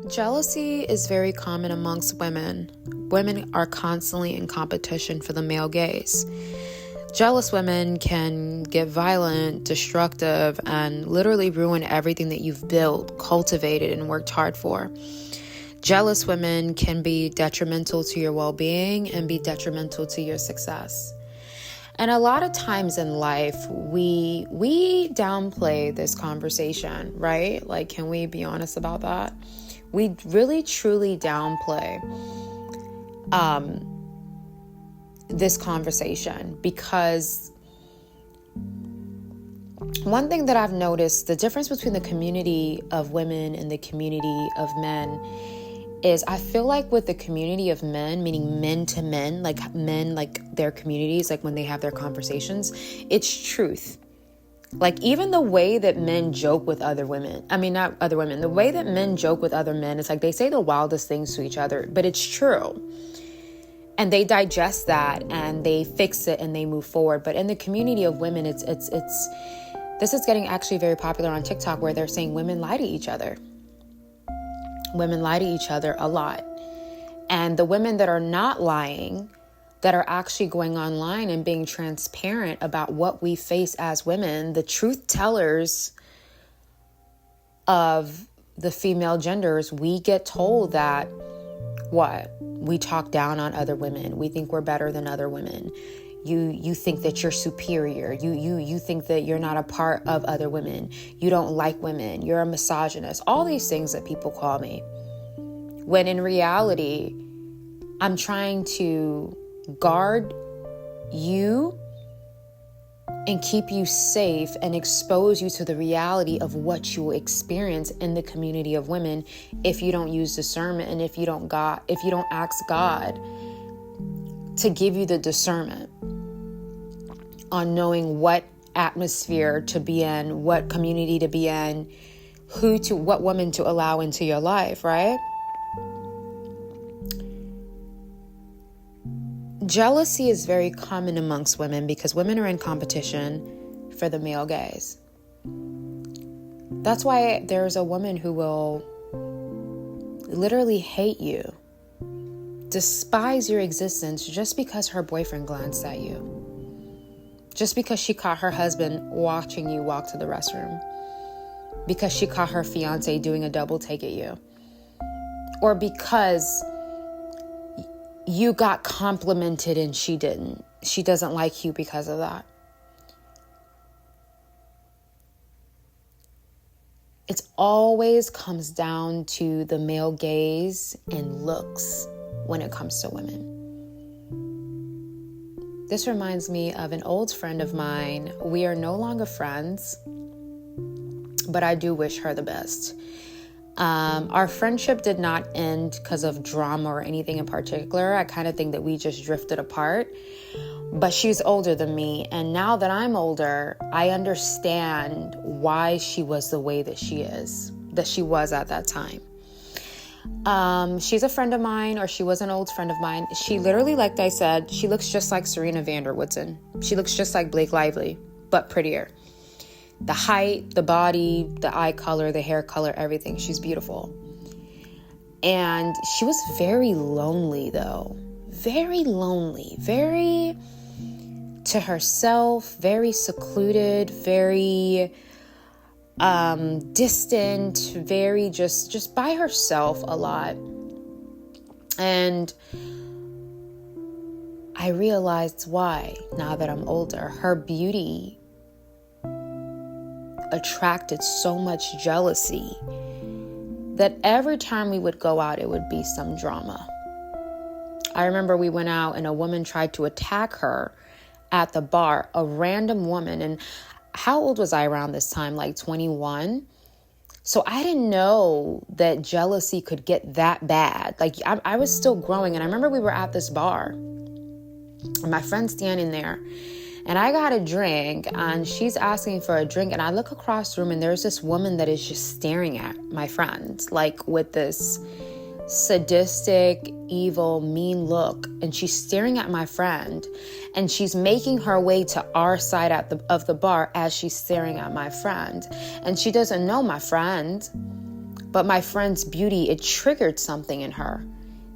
Jealousy is very common amongst women. Women are constantly in competition for the male gaze. Jealous women can get violent, destructive, and literally ruin everything that you've built, cultivated, and worked hard for. Jealous women can be detrimental to your well-being and be detrimental to your success. And a lot of times in life, we downplay this conversation, right? Like, can we be honest about that? We really, truly downplay this conversation, because one thing that I've noticed, the difference between the community of women and the community of men is, I feel like with the community of men, meaning men to men, like men, like their communities, like when they have their conversations, it's truth. Like even the way that men joke with other women, not other women, the way that men joke with other men, it's like they say the wildest things to each other, but it's true. And they digest that and they fix it and they move forward. But in the community of women, it's this is getting actually very popular on TikTok, where they're saying women lie to each other. Women lie to each other a lot. And the women that are not lying, that are actually going online and being transparent about what we face as women, the truth tellers of the female genders, we get told that we talk down on other women. We think we're better than other women. You think that you're superior. You think that you're not a part of other women. You don't like women. You're a misogynist. All these things that people call me. When in reality, I'm trying to guard you and keep you safe and expose you to the reality of what you will experience in the community of women if you don't use discernment, and if you don't ask God to give you the discernment on knowing what atmosphere to be in, what community to be in, what woman to allow into your life, right? Jealousy is very common amongst women because women are in competition for the male gaze. That's why there's a woman who will literally hate you, despise your existence just because her boyfriend glanced at you, just because she caught her husband watching you walk to the restroom, because she caught her fiance doing a double take at you, or because you got complimented and she didn't. She doesn't like you because of that. It always comes down to the male gaze and looks when it comes to women. This reminds me of an old friend of mine. We are no longer friends, but I do wish her the best. Our friendship did not end because of drama or anything in particular. I kind of think that we just drifted apart. But she's older than me. And now that I'm older, I understand why she was the way that she was at that time. She's a friend of mine, or she was an old friend of mine. She literally, like I said, she looks just like Serena van der Woodsen. She looks just like Blake Lively, but prettier. The height, the body, the eye color, the hair color, everything. She's beautiful. And she was very lonely, though. Very lonely. Very to herself. Very secluded. Very distant. Very just by herself a lot. And I realized why now that I'm older. Her beauty attracted so much jealousy that every time we would go out, it would be some drama. I remember we went out and a woman tried to attack her at the bar, a random woman. And how old was I around this time? Like 21. So I didn't know that jealousy could get that bad. Like I was still growing. And I remember we were at this bar and my friend's standing there. And I got a drink and she's asking for a drink. And I look across the room and there's this woman that is just staring at my friend, like with this sadistic, evil, mean look. And she's staring at my friend and she's making her way to our side of the bar as she's staring at my friend. And she doesn't know my friend. But my friend's beauty, it triggered something in her.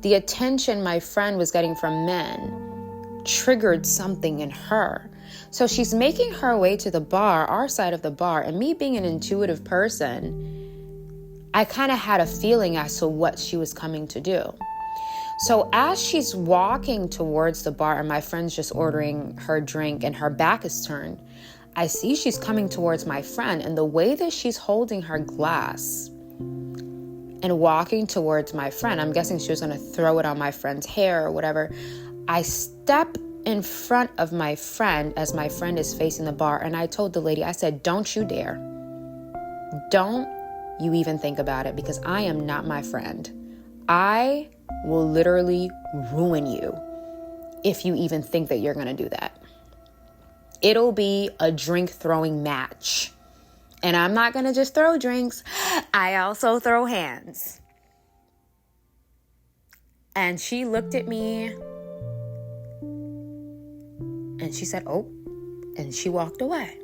The attention my friend was getting from men triggered something in her. So she's making her way to the bar, our side of the bar, and me being an intuitive person, I kind of had a feeling as to what she was coming to do. So as she's walking towards the bar and my friend's just ordering her drink and her back is turned, I see she's coming towards my friend, and the way that she's holding her glass and walking towards my friend, I'm guessing she was going to throw it on my friend's hair or whatever. I step in front of my friend as my friend is facing the bar, and I told the lady, I said, don't you dare. Don't you even think about it, because I am not my friend. I will literally ruin you if you even think that you're going to do that. It'll be a drink throwing match. And I'm not going to just throw drinks. I also throw hands. And she looked at me and she said, oh, and she walked away.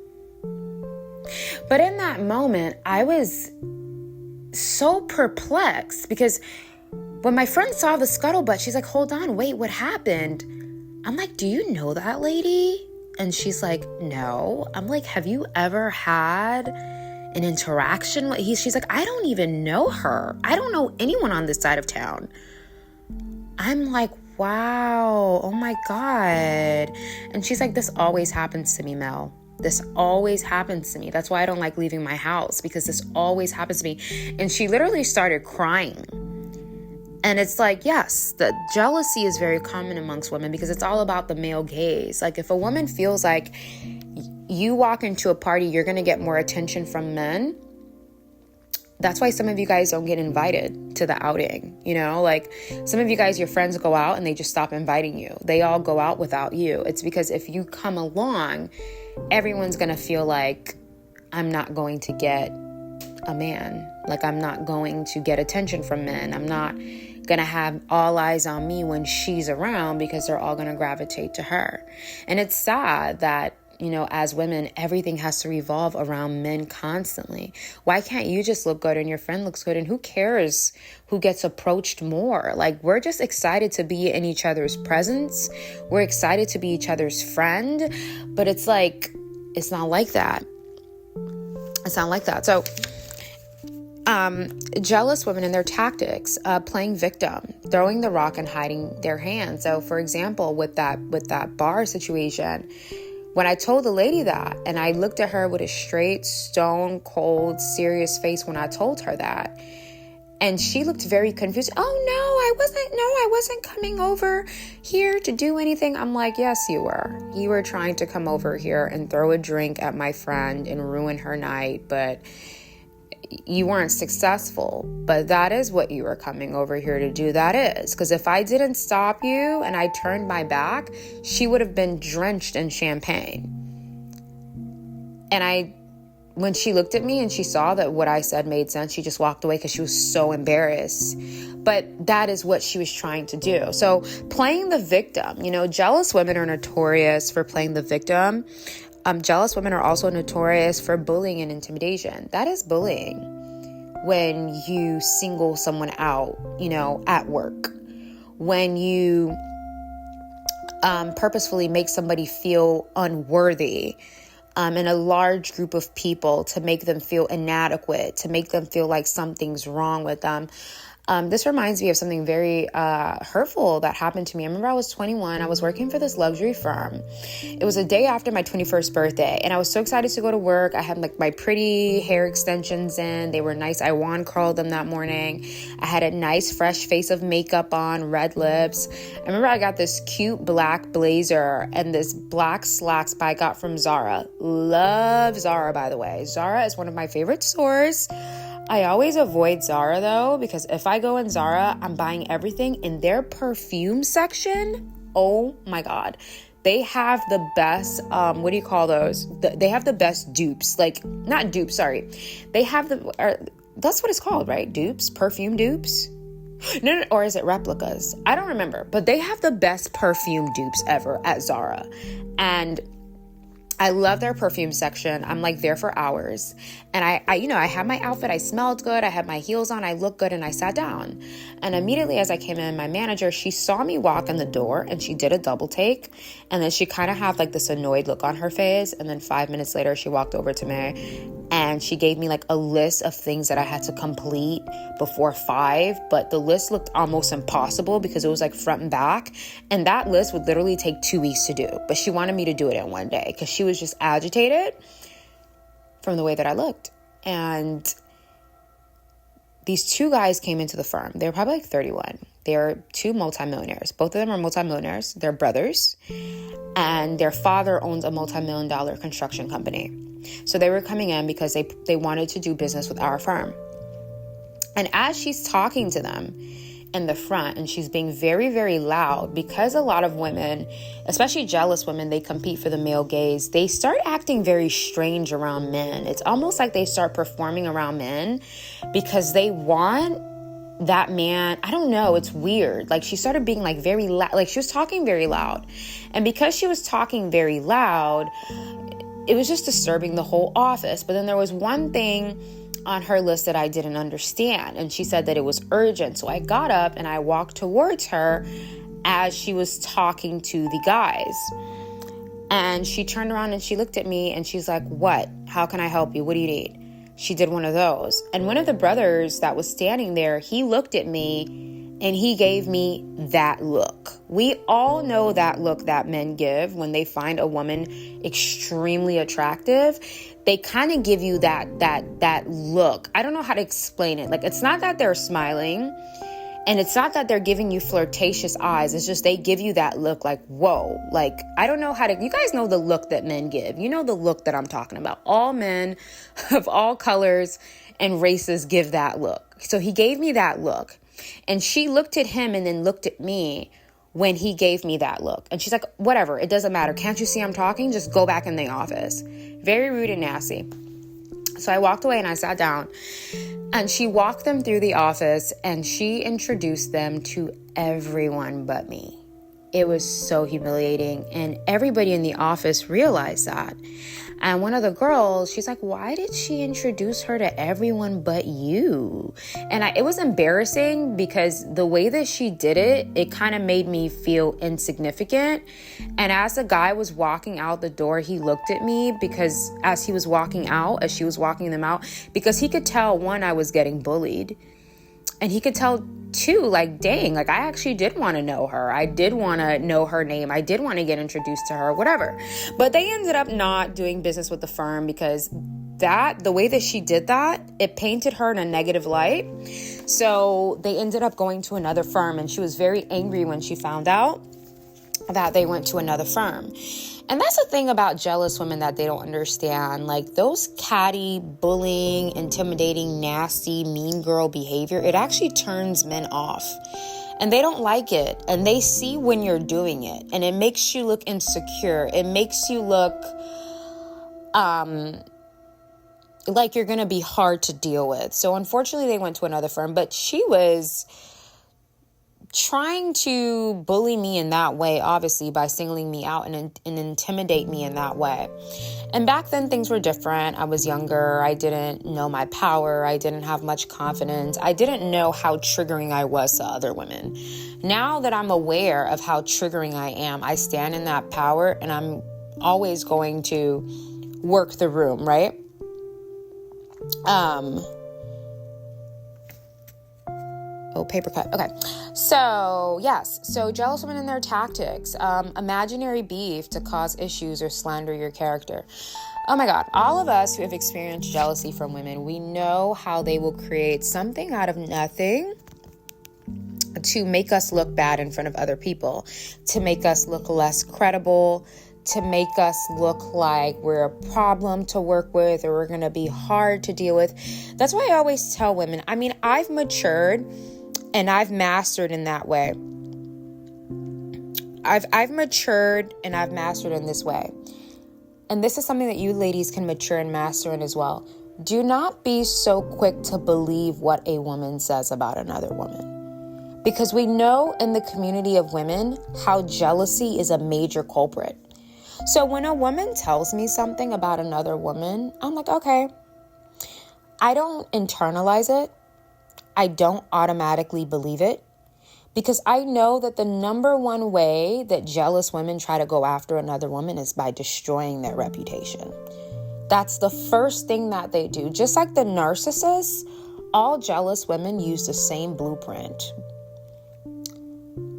But in that moment, I was so perplexed, because when my friend saw the scuttlebutt, she's like, hold on, wait, what happened? I'm like, do you know that lady? And she's like, no. I'm like, have you ever had an interaction with she's like, I don't even know her. I don't know anyone on this side of town. I'm like, wow, oh my God. And she's like, this always happens to me, Mel. This always happens to me. That's why I don't like leaving my house, because this always happens to me. And she literally started crying. And it's like, yes, the jealousy is very common amongst women, because it's all about the male gaze. Like, if a woman feels like you walk into a party, you're going to get more attention from men. That's why some of you guys don't get invited to the outing. You know, like some of you guys, your friends go out and they just stop inviting you. They all go out without you. It's because if you come along, everyone's going to feel like, I'm not going to get a man. Like, I'm not going to get attention from men. I'm not going to have all eyes on me when she's around, because they're all going to gravitate to her. And it's sad that, you know, as women, everything has to revolve around men constantly. Why can't you just look good and your friend looks good? And who cares who gets approached more? Like, we're just excited to be in each other's presence. We're excited to be each other's friend. But it's like, it's not like that. It's not like that. So jealous women and their tactics, playing victim, throwing the rock and hiding their hand. So for example, with that bar situation, when I told the lady that, and I looked at her with a straight, stone cold, serious face when I told her that, and she looked very confused. Oh, I wasn't coming over here to do anything. I'm like, yes, you were. You were trying to come over here and throw a drink at my friend and ruin her night, but you weren't successful. But that is what you were coming over here to do. That is, because if I didn't stop you and I turned my back, she would have been drenched in champagne. And when she looked at me and she saw that what I said made sense, she just walked away because she was so embarrassed. But that is what she was trying to do. So playing the victim, you know, jealous women are notorious for playing the victim. Jealous women are also notorious for bullying and intimidation. That is bullying. When you single someone out, you know, at work. When you purposefully make somebody feel unworthy in a large group of people, to make them feel inadequate, to make them feel like something's wrong with them. This reminds me of something very hurtful that happened to me. I remember I was 21. I was working for this luxury firm. It was a day after my 21st birthday, and I was so excited to go to work. I had like my pretty hair extensions in. They were nice. I wand curled them that morning. I had a nice fresh face of makeup on, red lips. I remember I got this cute black blazer and this black slacks I got from Zara. Love Zara, by the way. Zara is one of my favorite stores. I always avoid Zara though, because if I go in Zara, I'm buying everything in their perfume section. Oh my God. They have the best, what do you call those? They have the best dupes, like not dupes, sorry. They have that's what it's called, right? Dupes, perfume dupes. No, or is it replicas? I don't remember, but they have the best perfume dupes ever at Zara. And I love their perfume section. I'm like there for hours. And I had my outfit. I smelled good. I had my heels on. I looked good, and I sat down. And immediately as I came in, my manager, she saw me walk in the door, and she did a double take. And then she kind of had like this annoyed look on her face. And then 5 minutes later, she walked over to me and she gave me like a list of things that I had to complete before 5. But the list looked almost impossible because it was like front and back. And that list would literally take 2 weeks to do. But she wanted me to do it in one day because she was just agitated from the way that I looked. And these 2 guys came into the firm. They were probably like 31. They are 2 multimillionaires. Both of them are multimillionaires. They're brothers. And their father owns a multi-million-dollar construction company. So they were coming in because they wanted to do business with our firm. And as she's talking to them in the front, and she's being very, very loud, because a lot of women, especially jealous women, they compete for the male gaze. They start acting very strange around men. It's almost like they start performing around men because they want that man. I don't know. It's weird. Like she started being like very loud, like she was talking very loud. And because she was talking very loud, it was just disturbing the whole office. But then there was one thing on her list that I didn't understand. And she said that it was urgent. So I got up and I walked towards her as she was talking to the guys. And she turned around and she looked at me and she's like, "What? How can I help you? What do you need?" She did one of those. And one of the brothers that was standing there, he looked at me and he gave me that look. We all know that look that men give when they find a woman extremely attractive. They kind of give you that look. I don't know how to explain it. Like, it's not that they're smiling and it's not that they're giving you flirtatious eyes. It's just they give you that look like, whoa. Like, I don't know how to, you guys know the look that men give. You know the look that I'm talking about. All men of all colors and races give that look. So he gave me that look. And she looked at him and then looked at me when he gave me that look. And she's like, "Whatever, it doesn't matter. Can't you see I'm talking? Just go back in the office." Very rude and nasty. So I walked away and I sat down. And she walked them through the office and she introduced them to everyone but me. It was so humiliating. And everybody in the office realized that. And one of the girls, she's like, "Why did she introduce her to everyone but you?" And it was embarrassing because the way that she did it, it kind of made me feel insignificant. And as the guy was walking out the door, he looked at me because as he was walking out, as she was walking them out, because he could tell, one, I was getting bullied. And he could tell, too, like, dang, like, I actually did want to know her. I did want to know her name. I did want to get introduced to her, whatever. But they ended up not doing business with the firm because the way that she did that, it painted her in a negative light. So they ended up going to another firm, and she was very angry when she found out that they went to another firm. And that's the thing about jealous women that they don't understand. Like, those catty, bullying, intimidating, nasty, mean girl behavior, it actually turns men off. And they don't like it. And they see when you're doing it. And it makes you look insecure. It makes you look like you're going to be hard to deal with. So unfortunately, they went to another firm. But she was trying to bully me in that way, obviously, by singling me out and intimidate me in that way. And back then, things were different. I was younger. I didn't know my power. I didn't have much confidence. I didn't know how triggering I was to other women. Now that I'm aware of how triggering I am, I stand in that power, and I'm always going to work the room, right? Paper cut. Okay. So, yes. So, jealous women and their tactics. Imaginary beef to cause issues or slander your character. Oh my God. All of us who have experienced jealousy from women, we know how they will create something out of nothing to make us look bad in front of other people, to make us look less credible, to make us look like we're a problem to work with or we're going to be hard to deal with. That's why I always tell women, I mean, I've matured and I've mastered in that way. I've matured and I've mastered in this way. And this is something that you ladies can mature and master in as well. Do not be so quick to believe what a woman says about another woman. Because we know in the community of women how jealousy is a major culprit. So when a woman tells me something about another woman, I'm like, okay. I don't internalize it. I don't automatically believe it, because I know that the number one way that jealous women try to go after another woman is by destroying their reputation. That's the first thing that they do. Just like the narcissists, all jealous women use the same blueprint.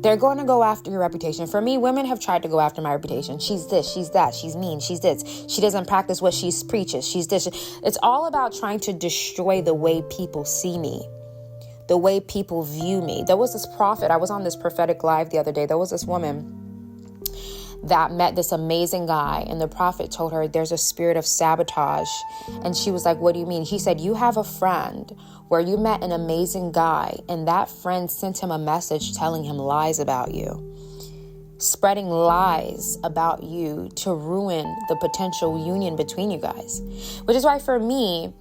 They're going to go after your reputation. For me, women have tried to go after my reputation. She's this, she's that, she's mean, she's this. She doesn't practice what she preaches. She's this. It's all about trying to destroy the way people see me, the way people view me. There was this prophet. I was on this prophetic live the other day. There was this woman that met this amazing guy, and the prophet told her there's a spirit of sabotage. And she was like, what do you mean? He said, you have a friend where you met an amazing guy, and that friend sent him a message telling him lies about you, spreading lies about you to ruin the potential union between you guys. Which is why for me,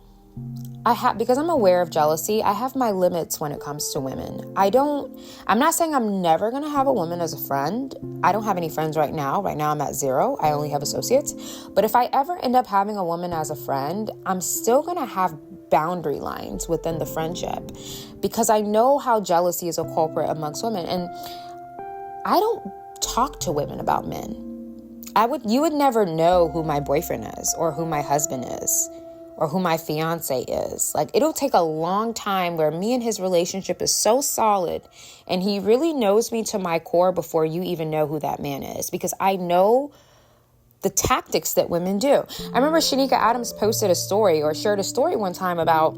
because I'm aware of jealousy, I have my limits when it comes to women. I'm not saying I'm never going to have a woman as a friend. I don't have any friends right now. Right now I'm at 0. I only have associates. But if I ever end up having a woman as a friend, I'm still going to have boundary lines within the friendship, because I know how jealousy is a culprit amongst women. And I don't talk to women about men. You would never know who my boyfriend is, or who my husband is, or who my fiance is. Like, it'll take a long time where me and his relationship is so solid and he really knows me to my core before you even know who that man is, because I know the tactics that women do. I remember Shanika Adams posted a story, or shared a story one time, about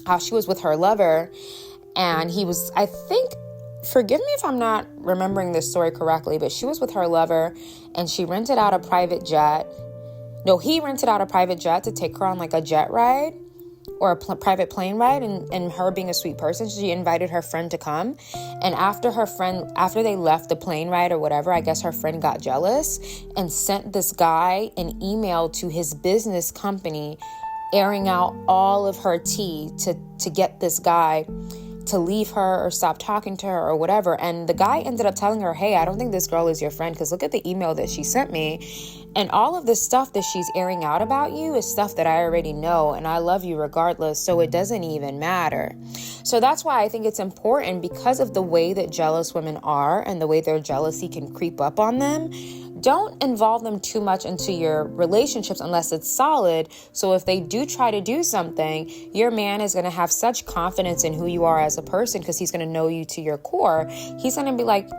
how she was with her lover, and he was, I think, forgive me if I'm not remembering this story correctly, but she was with her lover and she rented out a private jet. No, he rented out a private jet to take her on like a jet ride or a private plane ride. And her being a sweet person, she invited her friend to come. And after they left the plane ride or whatever, I guess her friend got jealous and sent this guy an email to his business company airing out all of her tea to get this guy to leave her or stop talking to her or whatever. And the guy ended up telling her, hey, I don't think this girl is your friend, because look at the email that she sent me. And all of the stuff that she's airing out about you is stuff that I already know, and I love you regardless, so it doesn't even matter. So that's why I think it's important, because of the way that jealous women are and the way their jealousy can creep up on them. Don't involve them too much into your relationships unless it's solid. So if they do try to do something, your man is going to have such confidence in who you are as a person, because he's going to know you to your core. He's going to be like,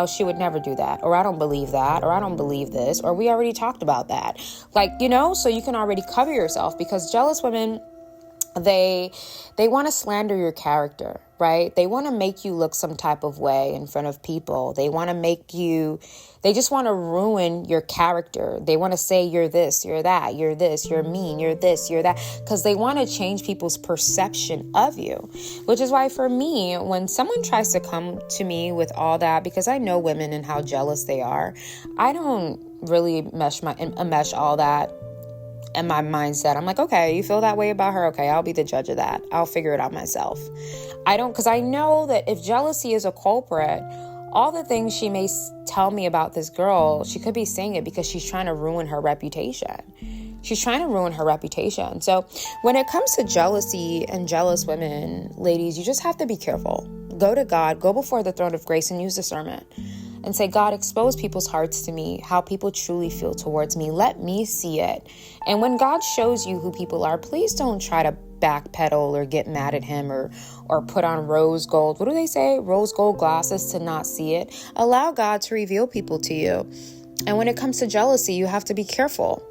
she would never do that, or I don't believe that, or I don't believe this, or we already talked about that. So you can already cover yourself, because jealous women, they want to slander your character, right? They want to make you look some type of way in front of people. They just want to ruin your character. They want to say you're this, you're that, you're this, you're mean, you're this, you're that, because they want to change people's perception of you. Which is why for me, when someone tries to come to me with all that, because I know women and how jealous they are, I don't really mesh all that in my mindset. I'm like, okay, you feel that way about her? Okay, I'll be the judge of that. I'll figure it out myself. Because I know that if jealousy is a culprit, all the things she may tell me about this girl, she could be saying it because she's trying to ruin her reputation. She's trying to ruin her reputation. So when it comes to jealousy and jealous women, ladies, you just have to be careful. Go to God, go before the throne of grace and use discernment. And say, God, expose people's hearts to me, how people truly feel towards me. Let me see it. And when God shows you who people are, please don't try to backpedal or get mad at him or put on rose gold. What do they say? Rose gold glasses to not see it. Allow God to reveal people to you. And when it comes to jealousy, you have to be careful.